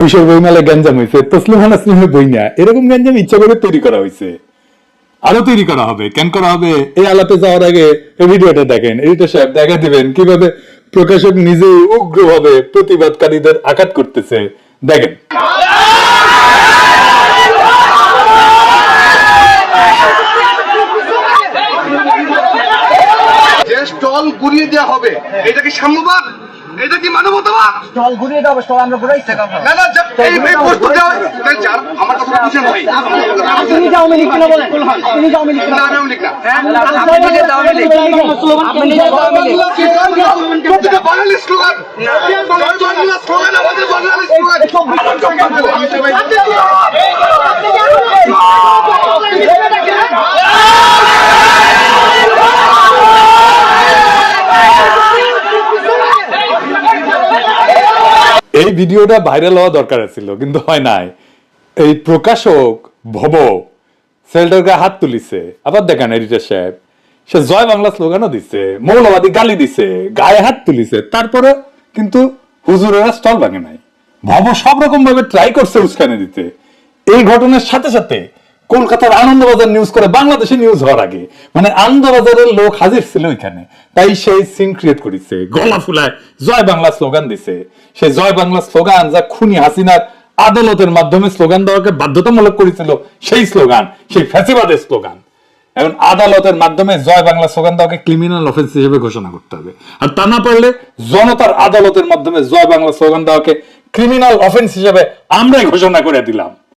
কিশোর বইমেলা গ্যাঞ্জাম হয়েছে, তসলিমা নাসরিনের বই না, এরকম গ্যাঞ্জাম ইচ্ছা করে তৈরি করা হয়েছে, আরো তৈরি করা হবে। কেন করা হবে? এই আলাপে যাওয়ার আগে এই ভিডিওটা দেখেন, এডিটর সাহেব দেখা দিবেন কিভাবে প্রকাশক নিজেই উগ্রভাবে প্রতিবাদকারীদের আঘাত করতেছে। দেখেন। যে স্টল ঘুরিয়ে দেওয়া হবে, এটা কি সাম্যবাদ? এটা কি মানবতাবাদ? স্টল ঘুরিয়ে দাও, স্টল আমরা ঘুরাই থাকা না না, এই প্রস্তুত দেওয়া আমার কথা বুঝেন ভাই। আপনি যে আওয়ামী লীগ কিনা বলেন, আপনি যে আওয়ামী লীগ না, আমি আওয়ামী লীগ না। আপনি যে আওয়ামী লীগ, আপনি যে আওয়ামী লীগ, প্রতিটা বাঙালি স্লোগান, বাংলা স্লোগান, আমাদের বাঙালি স্লোগান। এই ভিডিওটা ভাইরাল হওয়া দরকার ছিল, কিন্তু হয় নাই। এই প্রকাশক ভব সেলটারকে হাত তুলিছে। আবার দেখেন এডিটর সাহেব, সে জয় বাংলা স্লোগানও দিছে, মৌলবাদী গালি দিছে, গায়ে হাত তুলিছে, তারপরে কিন্তু হুজুরেরা স্টল ভাঙে নাই। ভব সব রকম ভাবে ট্রাই করছে উস্কানি দিতে। এই ঘটনার সাথে সাথে কলকাতার আনন্দবাজার নিউজ করে বাংলাদেশে নিউজ হওয়ার আগে, মানে আনন্দবাজারের লোক হাজির ছিল ওইখানে, তাই সেই সিন ক্রিয়েট করেছে, গলা ফুলায় জয় বাংলা স্লোগান দিছে। সেই জয় বাংলা স্লোগান যা খুনি হাসিনার আদালতের মাধ্যমে স্লোগান দেওয়াকে বাধ্যতামূলক করেছিল, সেই স্লোগান, সেই ফ্যাসিবাদের স্লোগান এখন আদালতের মাধ্যমে জয় বাংলা স্লোগান দেওয়াকে ক্রিমিনাল অফেন্স হিসেবে ঘোষণা করতে হবে। আর তা না পারলে জনতার আদালতের মাধ্যমে জয় বাংলা স্লোগান দেওয়াকে ক্রিমিনাল অফেন্স হিসেবে আমরাই ঘোষণা করে দিলাম।